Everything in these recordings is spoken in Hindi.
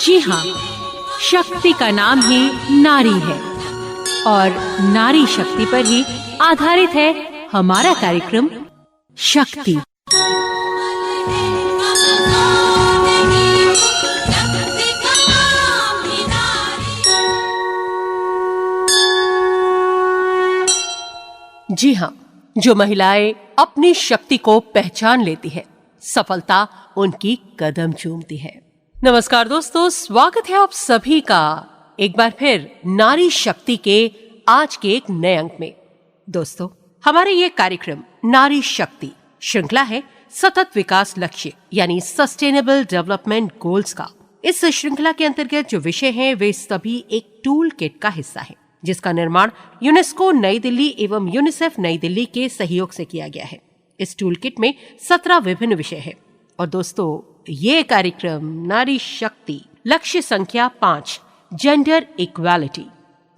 जी हाँ, शक्ति का नाम ही नारी है और नारी शक्ति पर ही आधारित है हमारा कार्यक्रम शक्ति। जी हाँ, जो महिलाएं अपनी शक्ति को पहचान लेती है, सफलता उनकी कदम चूमती है। नमस्कार दोस्तों, स्वागत है आप सभी का एक बार फिर नारी शक्ति के आज के एक नए अंक में। दोस्तों, हमारे ये कार्यक्रम नारी शक्ति श्रृंखला है सतत विकास लक्ष्य यानी सस्टेनेबल डेवलपमेंट गोल्स का। इस श्रृंखला के अंतर्गत जो विषय हैं वे सभी एक टूल किट का हिस्सा है, जिसका निर्माण यूनेस्को नई दिल्ली एवं यूनिसेफ नई दिल्ली के सहयोग से किया गया है। इस टूल किट में 17 विभिन्न विषय हैं। और दोस्तों, ये कार्यक्रम नारी शक्ति लक्ष्य संख्या 5 जेंडर इक्वालिटी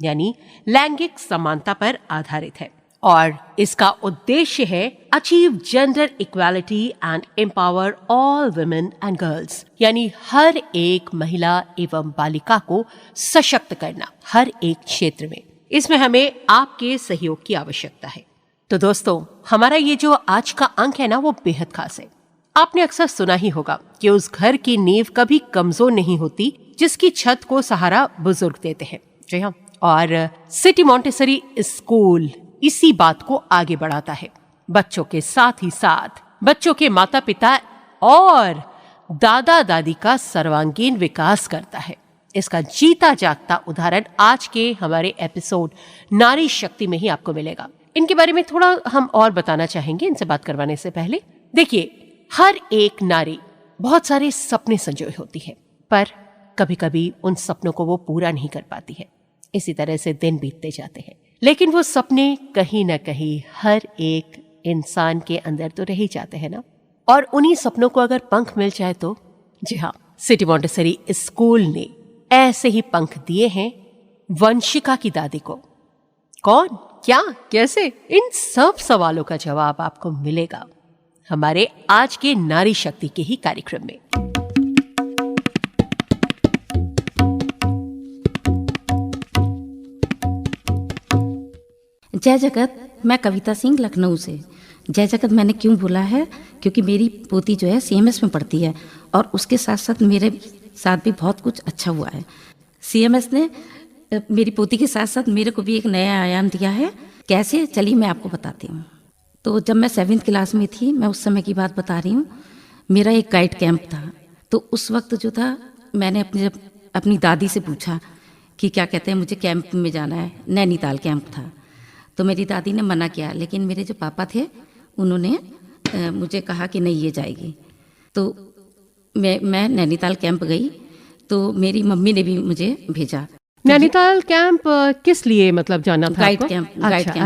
यानी लैंगिक समानता पर आधारित है और इसका उद्देश्य है achieve gender equality and empower all women and girls यानी हर एक महिला एवं बालिका को सशक्त करना हर एक क्षेत्र में। इसमें हमें आपके सहयोग की आवश्यकता है। तो दोस्तों, हमारा ये जो आज का अंक है ना, वो बेहद खास है। आपने अक्सर सुना ही होगा कि उस घर की नींव कभी कमजोर नहीं होती जिसकी छत को सहारा बुजुर्ग देते हैं। जी हाँ, और सिटी मॉन्टेसरी स्कूल इसी बात को आगे बढ़ाता है। बच्चों के साथ ही साथ बच्चों के माता पिता और दादा दादी का सर्वांगीण विकास करता है। इसका जीता जागता उदाहरण आज के हमारे एपिसोड नारी शक्ति में ही आपको मिलेगा। इनके बारे में थोड़ा हम और बताना चाहेंगे इनसे बात करवाने से पहले। देखिए, हर एक नारी बहुत सारे सपने संजोए होती है, पर कभी कभी उन सपनों को वो पूरा नहीं कर पाती है। इसी तरह से दिन बीतते जाते हैं, लेकिन वो सपने कहीं न कहीं हर एक इंसान के अंदर तो रह ही जाते हैं ना। और उन्हीं सपनों को अगर पंख मिल जाए तो, जी हाँ, सिटी मॉन्टेसरी स्कूल ने ऐसे ही पंख दिए हैं वंशिका की दादी को। कौन, क्या, कैसे, इन सब सवालों का जवाब आपको मिलेगा हमारे आज के नारी शक्ति के ही कार्यक्रम में। जय जगत, मैं कविता सिंह लखनऊ से। जय जगत मैंने क्यों बोला है, क्योंकि मेरी पोती जो है CMS में पढ़ती है और उसके साथ साथ मेरे साथ भी बहुत कुछ अच्छा हुआ है। CMS ने मेरी पोती के साथ साथ मेरे को भी एक नया आयाम दिया है। कैसे, चलिए मैं आपको बताती हूँ। तो जब मैं 7th क्लास में थी, मैं उस समय की बात बता रही हूँ, मेरा एक गाइड कैंप था। तो उस वक्त जो था, मैंने अपनी दादी से पूछा कि क्या कहते हैं, मुझे कैंप में जाना है। नैनीताल कैंप था। तो मेरी दादी ने मना किया, लेकिन मेरे जो पापा थे उन्होंने मुझे कहा कि नहीं, ये जाएगी। तो मैं नैनीताल कैंप गई। तो मेरी मम्मी ने भी मुझे भेजा। नैनीताल कैंप किस लिए मतलब जाना था? गाइड कैंप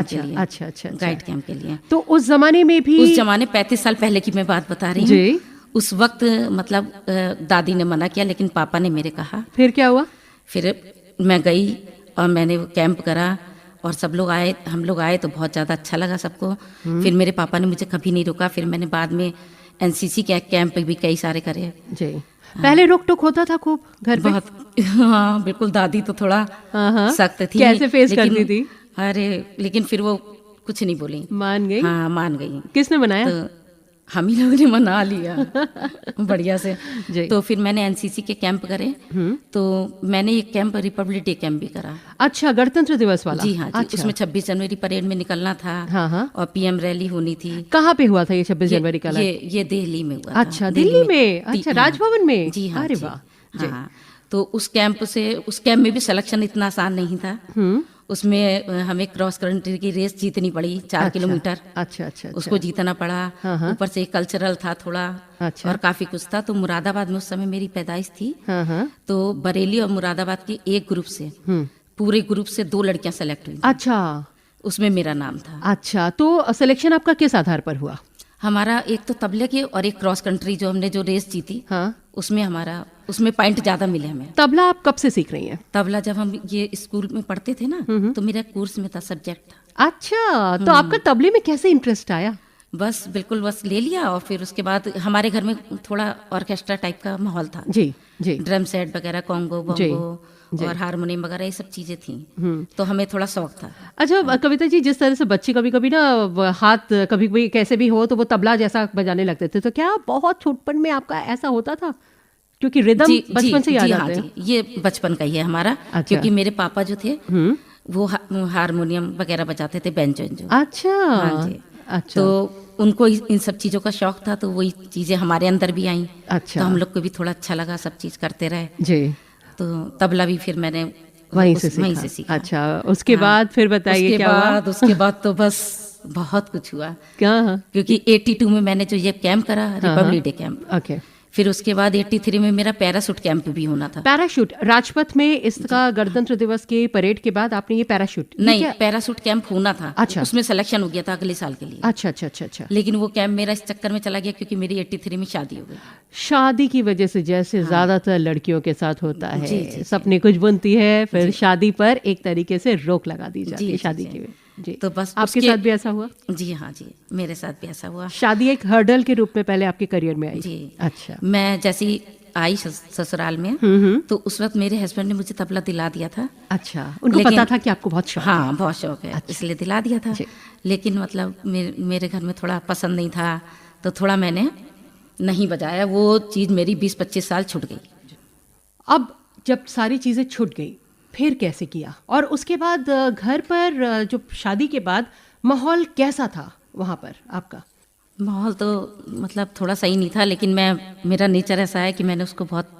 के लिए। अच्छा। गाइड कैंप के लिए। तो उस जमाने में भी, उस जमाने 35 साल पहले की मैं बात बता रही हूँ। उस वक्त मतलब दादी ने मना किया, लेकिन पापा ने मेरे कहा। फिर क्या हुआ? फिर मैं गई और मैंने कैंप करा और सब लोग आए, हम लोग आए तो बहुत ज़्यादा अच्छा लगा सबको। फिर मेरे पापा ने मुझे कभी नहीं रोका। फिर मैंने बाद में NCC के कैंप भी कई सारे करे। जी। पहले रोक टोक होता था खूब घर पे? बहुत, हाँ बिल्कुल। दादी तो थोड़ा सख्त थी। कैसे फेस करती थी? अरे, लेकिन फिर वो कुछ नहीं बोली, मान गई। हाँ, मान गई। किसने मनाया? तो हम ही लोगों ने मना लिया बढ़िया से। तो फिर मैंने NCC के कैंप करे। तो मैंने एक कैंप रिपब्लिक डे कैंप भी करा। अच्छा, गणतंत्र दिवस वाला? जी हाँ, जी। अच्छा। उसमें 26 जनवरी परेड में निकलना था। हाँ। और PM रैली होनी थी। कहाँ पे हुआ था ये 26 जनवरी का? ये दिल्ली में हुआ। अच्छा, दिल्ली में? अच्छा, राजभवन में? जी हाँ। अरे वाह। हाँ, तो उस कैंप में भी सिलेक्शन इतना आसान नहीं था। उसमें हमें क्रॉस कंट्री की रेस जीतनी पड़ी 4 किलोमीटर। अच्छा। उसको जीतना पड़ा। ऊपर से कल्चरल था थोड़ा। अच्छा। और काफी कुछ था। तो मुरादाबाद में उस समय मेरी पैदाइश थी। तो बरेली और मुरादाबाद के एक ग्रुप से, पूरे ग्रुप से 2 लड़कियां सेलेक्ट हुई। अच्छा। उसमें मेरा नाम था। अच्छा, तो सिलेक्शन आपका किस आधार पर हुआ? हमारा एक तो तबले की और एक क्रॉस कंट्री जो हमने जो रेस जीती। हाँ। उसमें पॉइंट ज्यादा मिले हमें। तबला आप कब से सीख रही हैं? तबला जब हम ये स्कूल में पढ़ते थे ना, तो मेरा कोर्स में था, सब्जेक्ट था। अच्छा, तो आपका तबले में कैसे इंटरेस्ट आया? बस बिल्कुल बस ले लिया। और फिर उसके बाद हमारे घर में थोड़ा ऑर्केस्ट्रा टाइप का माहौल था जी जी ड्रम सेट वगैरह, कॉन्गो बोंगो और हारमोनियम वगैरह ये सब चीज़ें थी। तो हमें थोड़ा शौक था। अच्छा कविता जी, जिस तरह से बच्चे कभी कभी ना हाथ कभी कभी कैसे भी हो तो वो तबला जैसा बजाने लगते थे, तो क्या बहुत छोटपन में आपका ऐसा होता था? क्योंकि रिदम बचपन से ही आ जाते हैं। ये बचपन का ही है हमारा। अच्छा। क्योंकि मेरे पापा जो थे वो हारमोनियम वगैरह बजाते थे, बेंजो। अच्छा। हाँ जी। अच्छा। तो उनको इन सब चीज़ों का शौक था, तो वही चीज़ें हमारे अंदर भी आई। अच्छा। तो हम लोग को भी थोड़ा अच्छा लगा, सब चीज़ करते रहे जी। तो तबला भी फिर मैंने वहीं से सीखा। अच्छा, उसके बाद फिर बताइए क्या हुआ? उसके बाद तो बस बहुत कुछ हुआ। क्या? क्योंकि 82 में मैंने जो ये कैंप करा, रिपब्लिक डे कैंप, ओके। फिर उसके बाद 83 में मेरा पैराशूट कैंप भी होना था। पैराशूट राजपथ में इसका गणतंत्र दिवस के परेड के बाद आपने ये पैराशूट? नहीं, पैराशूट कैंप होना था। अच्छा। उसमें सिलेक्शन हो गया था अगले साल के लिए। अच्छा अच्छा अच्छा अच्छा। लेकिन वो कैंप मेरा इस चक्कर में चला गया क्योंकि मेरी 83 में शादी हो गई। शादी की वजह से, जैसे ज्यादातर लड़कियों के साथ होता है, जी। सपने कुछ बुनती है, फिर शादी पर एक तरीके से रोक लगा दी जाती है शादी की। जी। तो बस आपके साथ भी ऐसा हुआ? जी हाँ जी, मेरे साथ भी ऐसा हुआ। शादी एक हर्डल के रूप में पहले आपके करियर में आई? जी। अच्छा। मैं जैसी आई ससुराल में तो उस वक्त मेरे हस्बैंड ने मुझे तबला दिला दिया था। अच्छा, उनको पता था कि आपको बहुत शौक है? हाँ, बहुत शौक है। अच्छा। इसलिए दिला दिया था। लेकिन मतलब मेरे घर में थोड़ा पसंद नहीं था, तो थोड़ा मैंने नहीं बजाया। वो चीज़ मेरी 20-25 साल छूट गई। अब जब सारी चीज़ें छूट गई, फिर कैसे किया? और उसके बाद घर पर जो शादी के बाद माहौल कैसा था वहाँ पर आपका? माहौल तो मतलब थोड़ा सही नहीं था, लेकिन मेरा नेचर ऐसा है कि मैंने उसको बहुत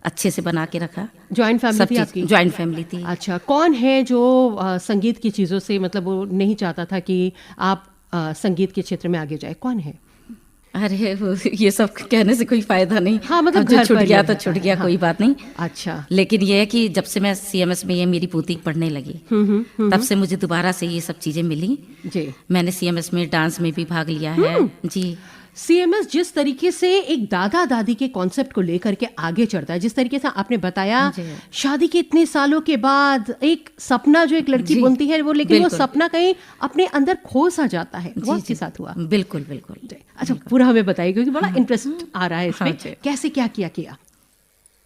अच्छे से बना के रखा। जॉइंट फैमिली थी आपकी? जॉइंट फैमिली थी। अच्छा, कौन है जो संगीत की चीज़ों से, मतलब वो नहीं चाहता था कि आप संगीत के क्षेत्र में आगे जाए? कौन है? अरे ये सब कहने से कोई फायदा नहीं। हाँ, मतलब जो छूट गया तो छूट गया। हाँ। कोई बात नहीं। अच्छा। लेकिन ये है कि जब से मैं सीएमएस में ये मेरी पोती पढ़ने लगी, तब से मुझे दोबारा से ये सब चीजें मिली। जी। मैंने सीएमएस में डांस में भी भाग लिया है। जी। सीएमएस जिस तरीके से एक दादा दादी के कॉन्सेप्ट को लेकर के आगे चढ़ता है, जिस तरीके से आपने बताया, शादी के इतने सालों के बाद एक सपना जो एक लड़की बुनती है वो, लेकिन वो सपना कहीं अपने अंदर खो सा जाता है, वो आपके साथ हुआ? बिल्कुल बिल्कुल। अच्छा, पूरा हमें बताइए क्योंकि बड़ा इंटरेस्ट आ रहा है इसमें। कैसे क्या किया?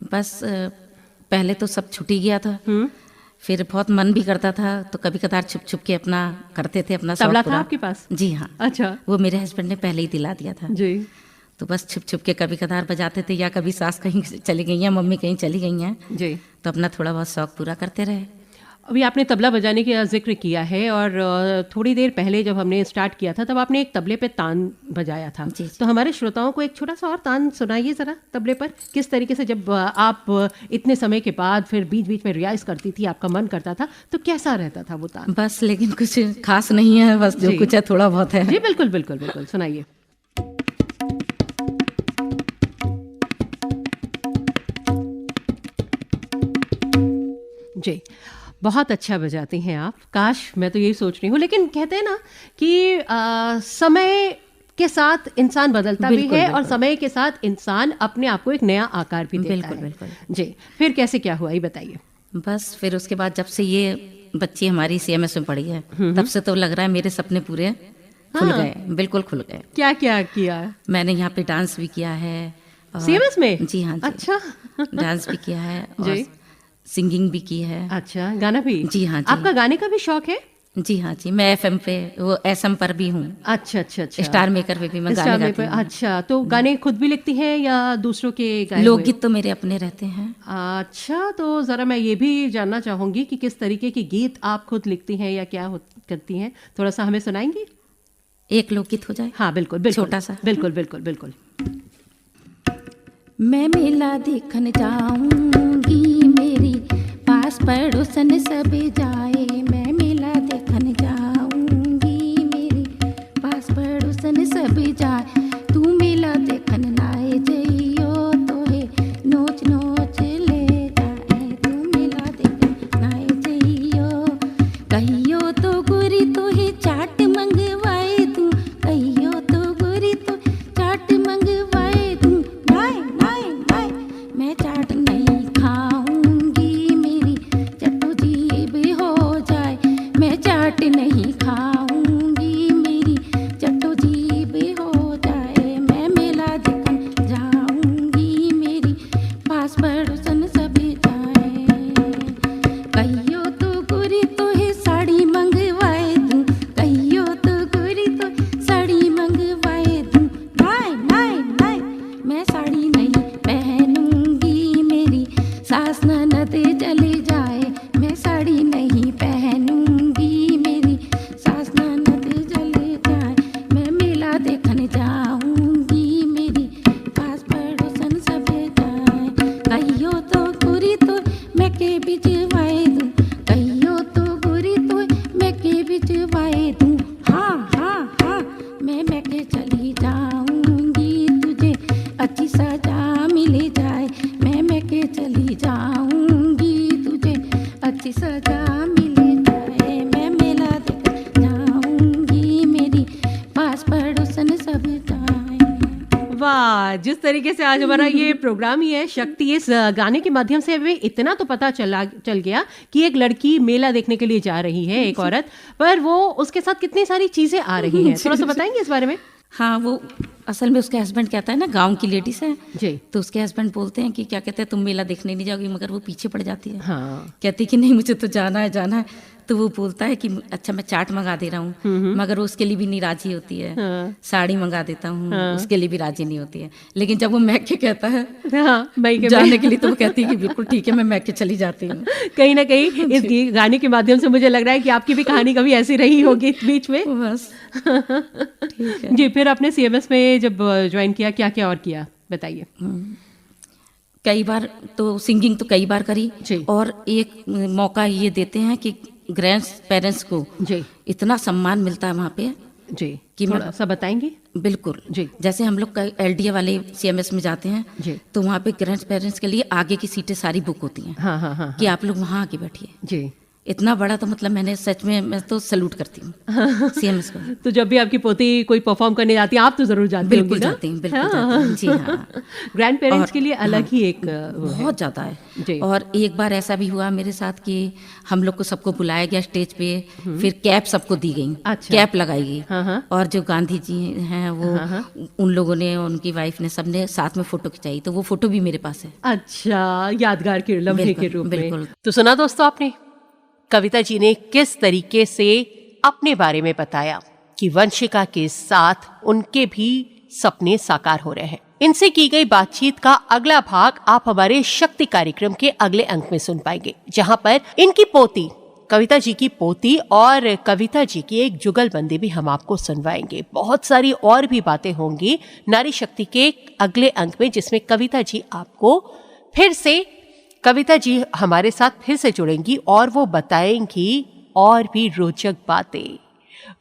बस पहले तो सब छूट ही गया था। फिर बहुत मन भी करता था, तो कभी कदार छुप छुप के अपना करते थे अपना। तबला था आपके पास? जी हाँ। अच्छा। वो मेरे हस्बैंड ने पहले ही दिला दिया था। जी। तो बस छुप छुप के कभी कदार बजाते थे, या कभी सास कहीं चली गई हैं, मम्मी कहीं चली गई हैं, जी, तो अपना थोड़ा बहुत शौक पूरा करते रहे। अभी आपने तबला बजाने का जिक्र किया है, और थोड़ी देर पहले जब हमने स्टार्ट किया था तब आपने एक तबले पे तान बजाया था। जी। तो हमारे श्रोताओं को एक छोटा सा और तान सुनाइए ज़रा तबले पर। किस तरीके से जब आप इतने समय के बाद फिर बीच बीच में रियाज करती थी, आपका मन करता था, तो कैसा रहता था वो तान? बस, लेकिन कुछ खास नहीं है, बस जो कुछ है थोड़ा बहुत है। जी बिल्कुल बिल्कुल बिल्कुल, सुनाइए। जी, बहुत अच्छा बजाती हैं आप। काश, मैं तो यही सोच रही हूँ। लेकिन कहते हैं ना कि समय के साथ इंसान बदलता भी है, और समय के साथ इंसान अपने आप को एक नया आकार भी देता है। बिल्कुल। जी, फिर कैसे क्या हुआ ये बताइए। बस फिर उसके बाद जब से ये बच्ची हमारी सीएमएस में पढ़ी है, तब से तो लग रहा है मेरे सपने पूरे खुल गए। बिल्कुल खुल गए। क्या क्या किया? मैंने यहाँ पे डांस भी किया है। सीएमएस में? जी हाँ। अच्छा। डांस भी किया है और सिंगिंग भी की है। अच्छा, गाना भी? जी हाँ जी। आपका गाने का भी शौक है? जी हाँ जी, मैं एफएम पे, वो एसएम पर भी हूँ। अच्छा अच्छा अच्छा। स्टार मेकर पे भी मैं गाने गाती हूँ। अच्छा, तो गाने खुद भी लिखती हैं या दूसरों के गाए? लोकगीत तो मेरे अपने रहते हैं। अच्छा, तो जरा मैं ये भी जानना चाहूंगी कि किस तरीके के गीत आप खुद लिखती हैं या क्या करती हैं, थोड़ा सा हमें सुनाएंगी? एक लोकगीत हो जाए? हाँ बिल्कुल बिल्कुल, छोटा सा। बिल्कुल बिल्कुल बिल्कुल। मैं मेला देखने जाऊंगी, मेरी पास पड़ोसन सब जाए। मैं मेला देखने जाऊंगी, मेरी पास पड़ोसन सब जाए। तू मेला देखने नाए जइयो, तोहे नोच नोच ले जाए। तू मेला देखने नाए जइयो, कहियो तो गोरी तोहे चाट मंगवाए दूं, कहियो तो गोरी तो चाट मंगवाए दूं। नाए नाए नाए, मैं चाट नहीं खाऊंगी, मेरी चटू जीभ हो जाए। सास ननद चली जाए मैं साड़ी नहीं पहनूंगी, मेरी सास ननद चली जाए मैं मेला देखने जाऊंगी, मेरी पास पड़ोसन सब जाए, कहियो तो बुरी तो मैं के बिजवाए दूं, कहियो तो बुरी तो मैं के बिजवाए दूं, हाँ हाँ हाँ मैं के चली जाऊंगी, तुझे अच्छी सजा मिल जाए मैं के चली जाऊंगी, तुझे अच्छी सजा मिल जाए, मैं मेला देख जाऊंगी, मेरी पास पड़ोसन सब जाए। वाह, जिस तरीके से आज हमारा ये प्रोग्राम ही है शक्ति, इस गाने के माध्यम से हमें इतना तो पता चल गया कि एक लड़की मेला देखने के लिए जा रही है, एक औरत, पर वो उसके साथ कितनी सारी चीजें आ रही हैं। थोड़ा सा बताएंगे इस बारे में? हाँ, वो असल में उसके हस्बैंड कहता है ना, गांव की लेडीज है जी, तो उसके हस्बैंड बोलते हैं कि क्या कहते हैं तुम मेला देखने नहीं जाओगी, मगर वो पीछे पड़ जाती है। हाँ, कहती कि नहीं मुझे तो जाना है, तो वो बोलता है कि अच्छा मैं चाट मंगा दे रहा हूँ, मगर वो उसके लिए भी नहीं राजी होती है। हाँ, साड़ी मंगा देता हूँ, उसके लिए भी राजी नहीं होती है। लेकिन जब वो मैके कहता है हाँ, जाने के लिए तो वो कहती है कि बिल्कुल ठीक है, मैं मैके चली जाती हूँ। कहीं ना कहीं इस गाने के माध्यम से मुझे लग रहा है कि आपकी भी कहानी कभी ऐसी रही होगी बीच में। बस ठीक है जी, फिर आपने सीएमएस में जब ज्वाइन किया, क्या क्या और किया बताइए? कई बार तो सिंगिंग तो कई बार करी जी। और एक मौका ये देते हैं कि ग्रैंड पेरेंट्स को जी इतना सम्मान मिलता है वहाँ पे जी, कि थोड़ा सा बताएंगे? बिल्कुल जी। जैसे हम लोग एलडीए वाले सीएमएस में जाते हैं जी। तो वहाँ पे ग्रैंड पेरेंट्स के लिए आगे की सीटें सारी बुक होती हैं हाँ हाँ हाँ, कि आप लोग वहाँ आके बैठिए। जी। इतना बड़ा तो मतलब मैंने सच में मैं तो सैल्यूट करती हूँ सीएमएस को। तो जब भी आपकी पोती कोई परफॉर्म करने जाती है, आप तो जरूर जाती बिल्कुल होंगी ना? जाती हूँ, बिल्कुल जाती हूँ, जी हाँ। ग्रैंड पेरेंट्स और- के लिए अलग हाँ, ही एक वो है। बहुत ज़्यादा जी। है। और एक बार ऐसा भी हुआ मेरे साथ कि हम लोग को सबको बुलाया गया स्टेज पे, फिर कैप सबको दी गई, अच्छा। कैप लगाई गई, हाँ, हाँ। और जो गांधी जी हैं वो उन लोगों ने, उनकी वाइफ ने, सबने साथ में फोटो खिंचाई, तो वो फोटो भी मेरे पास है। अच्छा, यादगार के लम्हे बिल्कुल, के रूप में। बिल्कुल। तो सुना दोस्तों आपने कविता जी ने किस तरीके से अपने बारे में बताया कि वंशिका के साथ उनके भी सपने साकार हो रहे हैं। इनसे की गई बातचीत का अगला भाग आप हमारे शक्ति कार्यक्रम के अगले अंक में सुन पाएंगे, जहां पर इनकी पोती, कविता जी की पोती और कविता जी की एक जुगलबंदी भी हम आपको सुनवाएंगे। बहुत सारी और भी बातें होंगी नारी शक्ति के अगले अंक में, जिसमें कविता जी आपको फिर से, कविता जी हमारे साथ फिर से जुड़ेंगी और वो बताएंगी और भी रोचक बातें।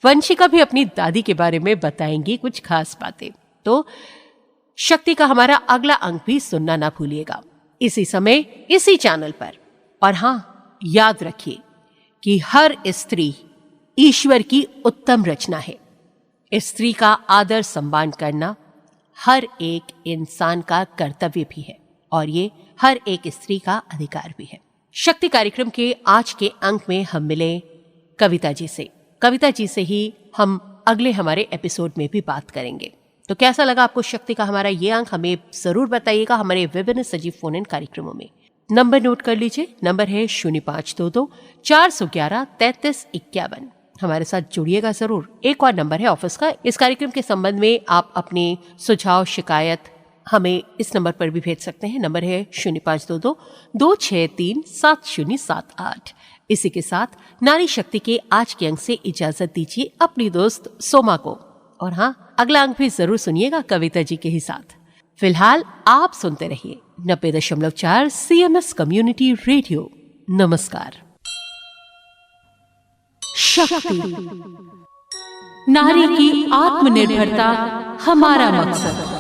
वंशिका भी अपनी दादी के बारे में बताएंगी कुछ खास बातें। तो शक्ति का हमारा अगला अंक भी सुनना ना भूलिएगा, इसी समय इसी चैनल पर। और हाँ, याद रखिए कि हर स्त्री ईश्वर की उत्तम रचना है। स्त्री का आदर सम्मान करना हर एक इंसान का कर्तव्य भी है और ये हर एक स्त्री का अधिकार भी है। शक्ति कार्यक्रम के आज के अंक में हम मिले कविता जी से। कविता जी से ही हम अगले हमारे एपिसोड में भी बात करेंगे। तो कैसा लगा आपको शक्ति का हमारा ये अंक, हमें जरूर बताइएगा हमारे विभिन्न सजीव फोन इन कार्यक्रमों में। नंबर नोट कर लीजिए, नंबर है 0522 411 3351। हमारे साथ जुड़िएगा जरूर। एक और नंबर है ऑफिस का, इस कार्यक्रम के संबंध में आप अपने सुझाव शिकायत हमें इस नंबर पर भी भेज सकते हैं। नंबर है 0522 263 7078। इसी के साथ नारी शक्ति के आज के अंक से इजाजत दीजिए अपनी दोस्त सोमा को। और हाँ, अगला अंक भी जरूर सुनिएगा कविता जी के ही साथ। फिलहाल आप सुनते रहिए 90.4 CMS कम्युनिटी रेडियो। नमस्कार। शक्ति, नारी की आत्मनिर्भरता हमारा मकसद।